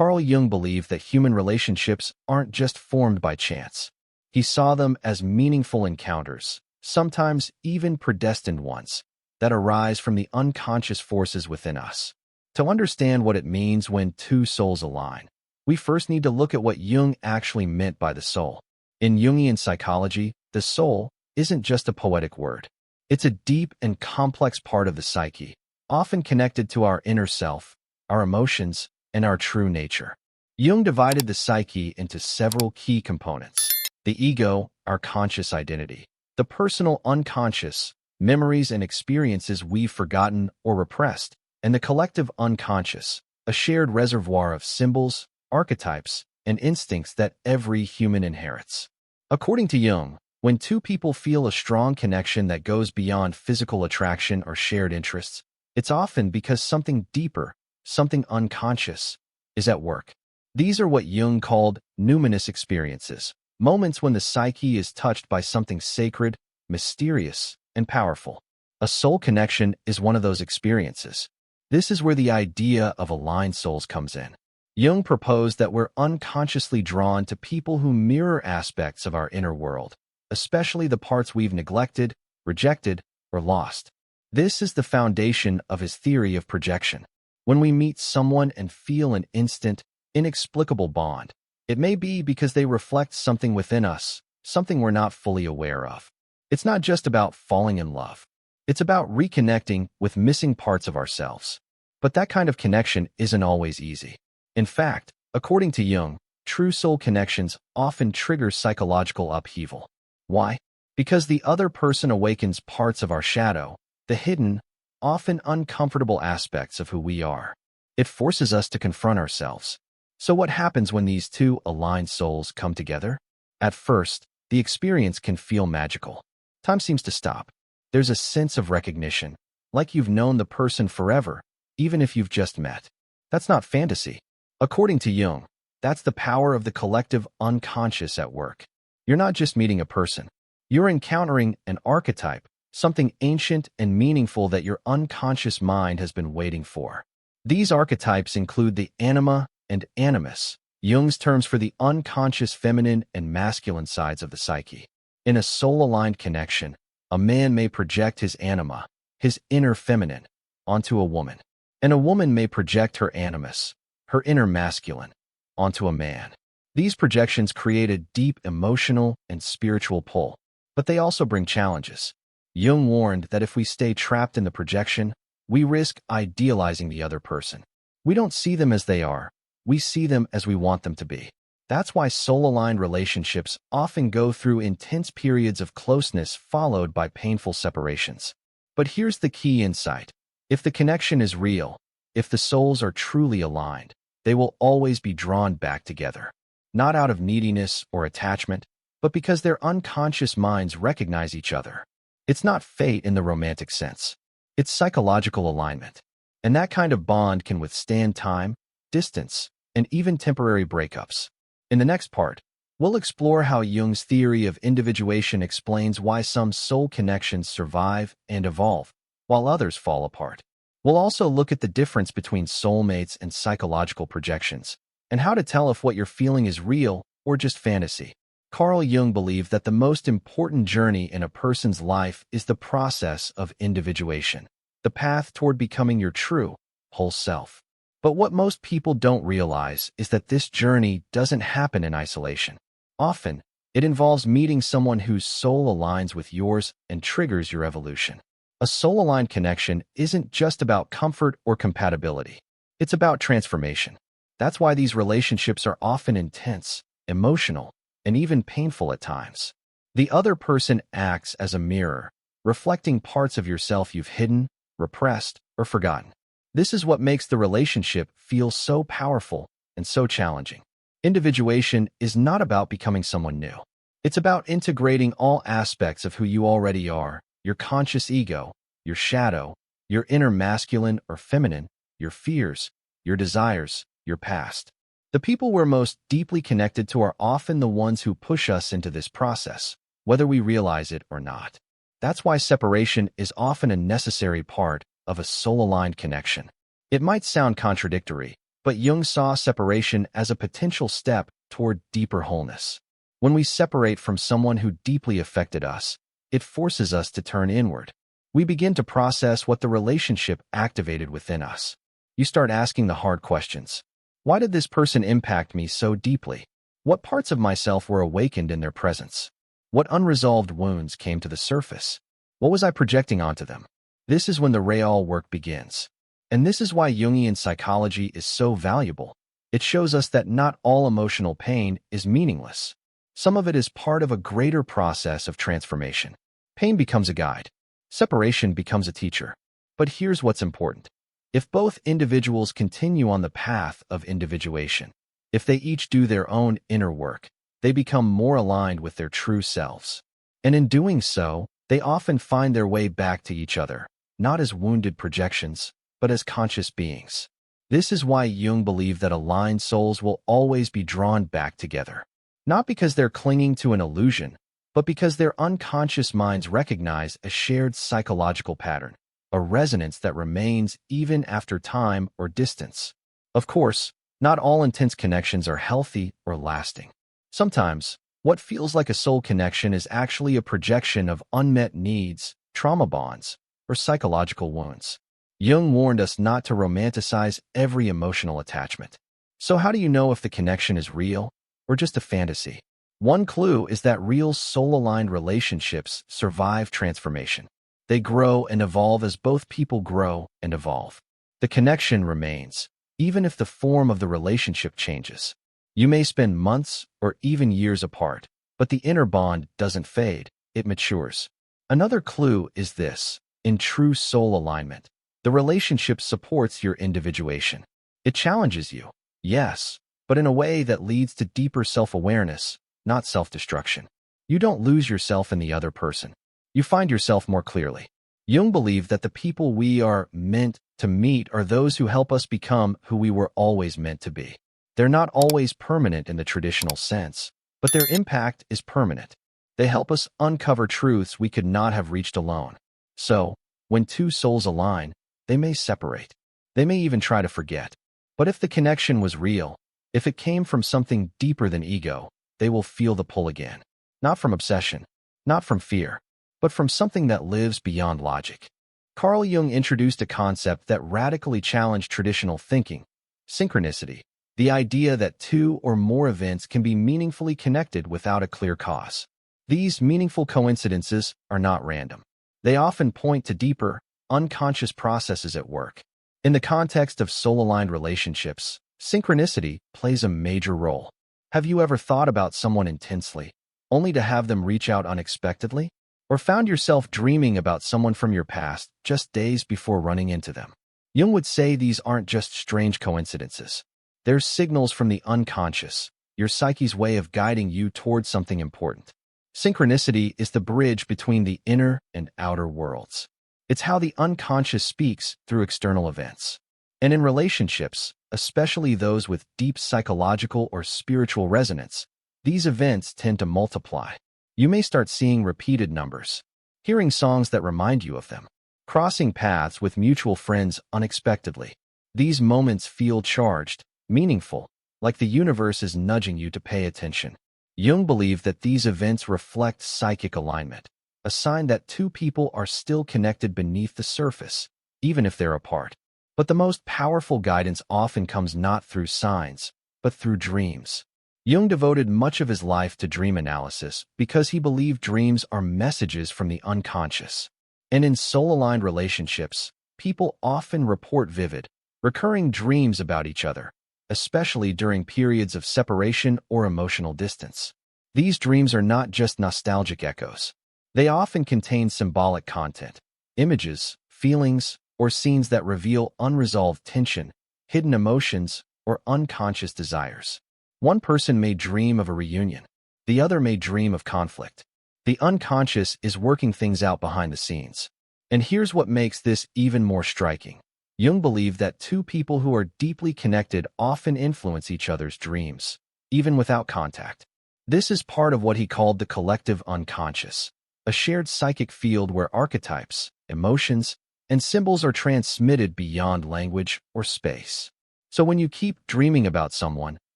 Carl Jung believed that human relationships aren't just formed by chance. He saw them as meaningful encounters, sometimes even predestined ones, that arise from the unconscious forces within us. To understand what it means when two souls align, we first need to look at what Jung actually meant by the soul. In Jungian psychology, the soul isn't just a poetic word. It's a deep and complex part of the psyche, often connected to our inner self, our emotions, and our true nature. Jung divided the psyche into several key components: the ego, our conscious identity; the personal unconscious, memories and experiences we've forgotten or repressed; and the collective unconscious, a shared reservoir of symbols, archetypes, and instincts that every human inherits. According to Jung, when two people feel a strong connection that goes beyond physical attraction or shared interests, it's often because something deeper, something unconscious, is at work. These are what Jung called numinous experiences, moments when the psyche is touched by something sacred, mysterious, and powerful. A soul connection is one of those experiences. This is where the idea of aligned souls comes in. Jung proposed that we're unconsciously drawn to people who mirror aspects of our inner world, especially the parts we've neglected, rejected, or lost. This is the foundation of his theory of projection. When we meet someone and feel an instant, inexplicable bond, it may be because they reflect something within us, something we're not fully aware of. It's not just about falling in love. It's about reconnecting with missing parts of ourselves. But that kind of connection isn't always easy. In fact, according to Jung, true soul connections often trigger psychological upheaval. Why? Because the other person awakens parts of our shadow, the hidden, often uncomfortable aspects of who we are. It forces us to confront ourselves. So what happens when these two aligned souls come together? At first, the experience can feel magical. Time seems to stop. There's a sense of recognition, like you've known the person forever, even if you've just met. That's not fantasy. According to Jung, that's the power of the collective unconscious at work. You're not just meeting a person. You're encountering an archetype, something ancient and meaningful that your unconscious mind has been waiting for. These archetypes include the anima and animus, Jung's terms for the unconscious feminine and masculine sides of the psyche. In a soul-aligned connection, a man may project his anima, his inner feminine, onto a woman, and a woman may project her animus, her inner masculine, onto a man. These projections create a deep emotional and spiritual pull, but they also bring challenges. Jung warned that if we stay trapped in the projection, we risk idealizing the other person. We don't see them as they are. We see them as we want them to be. That's why soul-aligned relationships often go through intense periods of closeness followed by painful separations. But here's the key insight. If the connection is real, if the souls are truly aligned, they will always be drawn back together. Not out of neediness or attachment, but because their unconscious minds recognize each other. It's not fate in the romantic sense. It's psychological alignment. And that kind of bond can withstand time, distance, and even temporary breakups. In the next part, we'll explore how Jung's theory of individuation explains why some soul connections survive and evolve, while others fall apart. We'll also look at the difference between soulmates and psychological projections, and how to tell if what you're feeling is real or just fantasy. Carl Jung believed that the most important journey in a person's life is the process of individuation, the path toward becoming your true, whole self. But what most people don't realize is that this journey doesn't happen in isolation. Often, it involves meeting someone whose soul aligns with yours and triggers your evolution. A soul-aligned connection isn't just about comfort or compatibility. It's about transformation. That's why these relationships are often intense, emotional, and even painful at times. The other person acts as a mirror, reflecting parts of yourself you've hidden, repressed, or forgotten. This is what makes the relationship feel so powerful and so challenging. Individuation is not about becoming someone new. It's about integrating all aspects of who you already are: your conscious ego, your shadow, your inner masculine or feminine, your fears, your desires, your past. The people we're most deeply connected to are often the ones who push us into this process, whether we realize it or not. That's why separation is often a necessary part of a soul-aligned connection. It might sound contradictory, But Jung saw separation as a potential step toward deeper wholeness. When we separate from someone who deeply affected us, it forces us to turn inward. We begin to process what the relationship activated within us. You start asking the hard questions. Why did this person impact me so deeply? What parts of myself were awakened in their presence? What unresolved wounds came to the surface? What was I projecting onto them? This is when the real work begins. And this is why Jungian psychology is so valuable. It shows us that not all emotional pain is meaningless. Some of it is part of a greater process of transformation. Pain becomes a guide. Separation becomes a teacher. But here's what's important. If both individuals continue on the path of individuation, if they each do their own inner work, they become more aligned with their true selves. And in doing so, they often find their way back to each other, not as wounded projections, but as conscious beings. This is why Jung believed that aligned souls will always be drawn back together. Not because they're clinging to an illusion, but because their unconscious minds recognize a shared psychological pattern, a resonance that remains even after time or distance. Of course, not all intense connections are healthy or lasting. Sometimes, what feels like a soul connection is actually a projection of unmet needs, trauma bonds, or psychological wounds. Jung warned us not to romanticize every emotional attachment. So how do you know if the connection is real or just a fantasy? One clue is that real soul-aligned relationships survive transformation. They grow and evolve as both people grow and evolve. The connection remains, even if the form of the relationship changes. You may spend months or even years apart, but the inner bond doesn't fade, it matures. Another clue is this: in true soul alignment, the relationship supports your individuation. It challenges you, yes, but in a way that leads to deeper self-awareness, not self-destruction. You don't lose yourself in the other person. You find yourself more clearly. Jung believed that the people we are meant to meet are those who help us become who we were always meant to be. They're not always permanent in the traditional sense, but their impact is permanent. They help us uncover truths we could not have reached alone. So, when two souls align, they may separate. They may even try to forget. But if the connection was real, if it came from something deeper than ego, they will feel the pull again. Not from obsession, not from fear, but from something that lives beyond logic. Carl Jung introduced a concept that radically challenged traditional thinking: synchronicity, the idea that two or more events can be meaningfully connected without a clear cause. These meaningful coincidences are not random. They often point to deeper, unconscious processes at work. In the context of soul-aligned relationships, synchronicity plays a major role. Have you ever thought about someone intensely, only to have them reach out unexpectedly? Or found yourself dreaming about someone from your past just days before running into them? Jung would say these aren't just strange coincidences. They're signals from the unconscious, your psyche's way of guiding you towards something important. Synchronicity is the bridge between the inner and outer worlds. It's how the unconscious speaks through external events. And in relationships, especially those with deep psychological or spiritual resonance, these events tend to multiply. You may start seeing repeated numbers, hearing songs that remind you of them, crossing paths with mutual friends unexpectedly. These moments feel charged, meaningful, like the universe is nudging you to pay attention. Jung believed that these events reflect psychic alignment, a sign that two people are still connected beneath the surface, even if they're apart. But the most powerful guidance often comes not through signs, but through dreams. Jung devoted much of his life to dream analysis because he believed dreams are messages from the unconscious. And in soul-aligned relationships, people often report vivid, recurring dreams about each other, especially during periods of separation or emotional distance. These dreams are not just nostalgic echoes. They often contain symbolic content, images, feelings, or scenes that reveal unresolved tension, hidden emotions, or unconscious desires. One person may dream of a reunion. The other may dream of conflict. The unconscious is working things out behind the scenes. And here's what makes this even more striking. Jung believed that two people who are deeply connected often influence each other's dreams, even without contact. This is part of what he called the collective unconscious, a shared psychic field where archetypes, emotions, and symbols are transmitted beyond language or space. So when you keep dreaming about someone,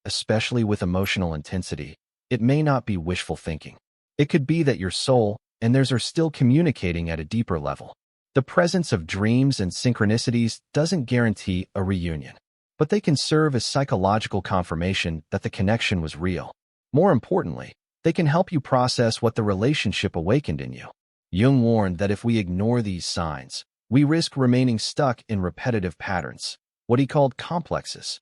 especially with emotional intensity, it may not be wishful thinking. It could be that your soul and theirs are still communicating at a deeper level. The presence of dreams and synchronicities doesn't guarantee a reunion, but they can serve as psychological confirmation that the connection was real. More importantly, they can help you process what the relationship awakened in you. Jung warned that if we ignore these signs, we risk remaining stuck in repetitive patterns, what he called complexes.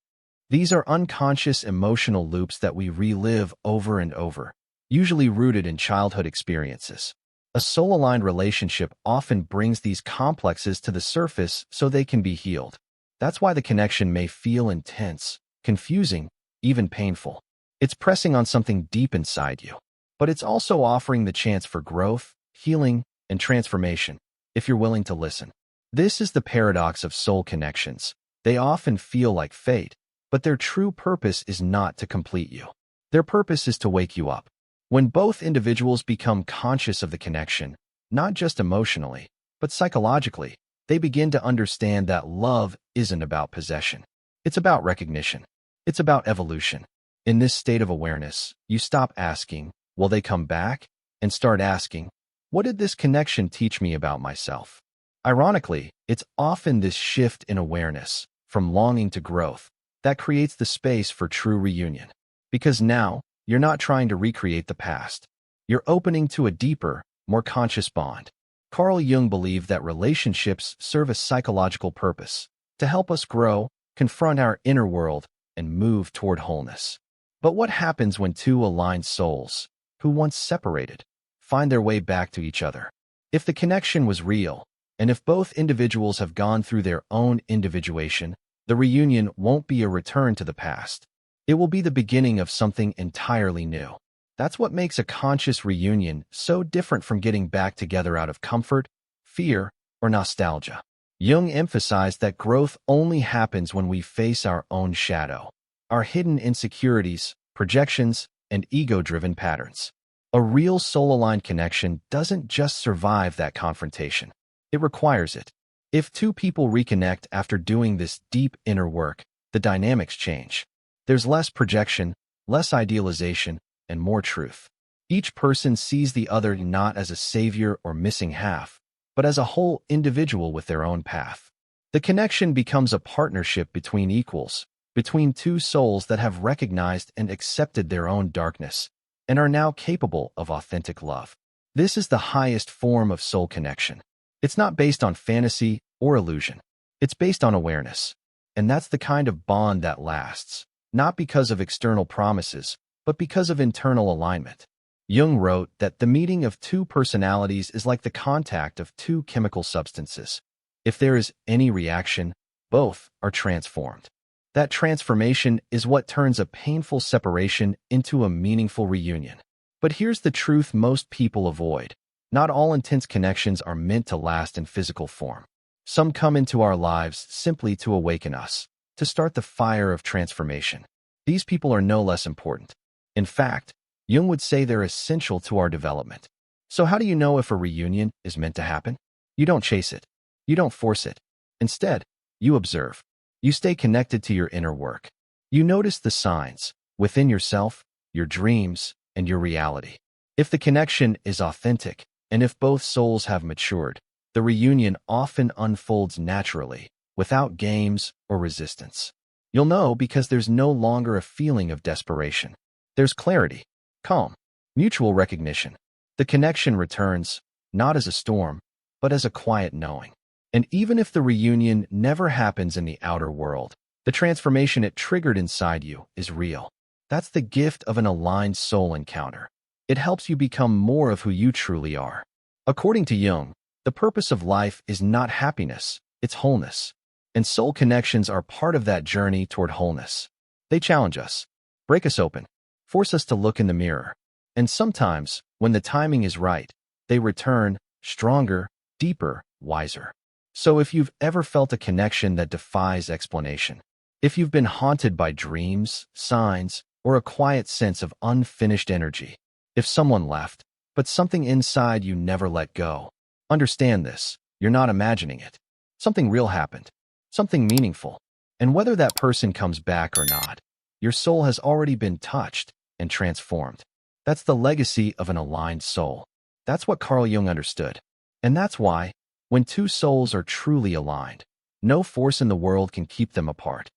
These are unconscious emotional loops that we relive over and over, usually rooted in childhood experiences. A soul-aligned relationship often brings these complexes to the surface so they can be healed. That's why the connection may feel intense, confusing, even painful. It's pressing on something deep inside you, but it's also offering the chance for growth, healing, and transformation, if you're willing to listen. This is the paradox of soul connections. They often feel like fate, but their true purpose is not to complete you. Their purpose is to wake you up. When both individuals become conscious of the connection, not just emotionally, but psychologically, they begin to understand that love isn't about possession. It's about recognition. It's about evolution. In this state of awareness, you stop asking, will they come back? And start asking, what did this connection teach me about myself? Ironically, it's often this shift in awareness, from longing to growth, that creates the space for true reunion. Because now, you're not trying to recreate the past. You're opening to a deeper, more conscious bond. Carl Jung believed that relationships serve a psychological purpose, to help us grow, confront our inner world, and move toward wholeness. But what happens when two aligned souls, who once separated, find their way back to each other? If the connection was real, and if both individuals have gone through their own individuation, the reunion won't be a return to the past. It will be the beginning of something entirely new. That's what makes a conscious reunion so different from getting back together out of comfort, fear, or nostalgia. Jung emphasized that growth only happens when we face our own shadow, our hidden insecurities, projections, and ego-driven patterns. A real soul-aligned connection doesn't just survive that confrontation. It requires it. If two people reconnect after doing this deep inner work, the dynamics change. There's less projection, less idealization, and more truth. Each person sees the other not as a savior or missing half, but as a whole individual with their own path. The connection becomes a partnership between equals, between two souls that have recognized and accepted their own darkness, and are now capable of authentic love. This is the highest form of soul connection. It's not based on fantasy or illusion. It's based on awareness. And that's the kind of bond that lasts, not because of external promises, but because of internal alignment. Jung wrote that the meeting of two personalities is like the contact of two chemical substances. If there is any reaction, both are transformed. That transformation is what turns a painful separation into a meaningful reunion. But here's the truth most people avoid. Not all intense connections are meant to last in physical form. Some come into our lives simply to awaken us, to start the fire of transformation. These people are no less important. In fact, Jung would say they're essential to our development. So how do you know if a reunion is meant to happen? You don't chase it. You don't force it. Instead, you observe. You stay connected to your inner work. You notice the signs within yourself, your dreams, and your reality. If the connection is authentic, and if both souls have matured, the reunion often unfolds naturally, without games or resistance. You'll know because there's no longer a feeling of desperation. There's clarity, calm, mutual recognition. The connection returns, not as a storm, but as a quiet knowing. And even if the reunion never happens in the outer world, the transformation it triggered inside you is real. That's the gift of an aligned soul encounter. It helps you become more of who you truly are. According to Jung, the purpose of life is not happiness, it's wholeness. And soul connections are part of that journey toward wholeness. They challenge us, break us open, force us to look in the mirror. And sometimes, when the timing is right, they return, stronger, deeper, wiser. So if you've ever felt a connection that defies explanation, if you've been haunted by dreams, signs, or a quiet sense of unfinished energy, if someone left, but something inside you never let go, understand this, you're not imagining it. Something real happened, something meaningful, And whether that person comes back or not, your soul has already been touched and transformed. That's the legacy of an aligned soul. That's what Carl Jung understood. And that's why, when two souls are truly aligned, no force in the world can keep them apart.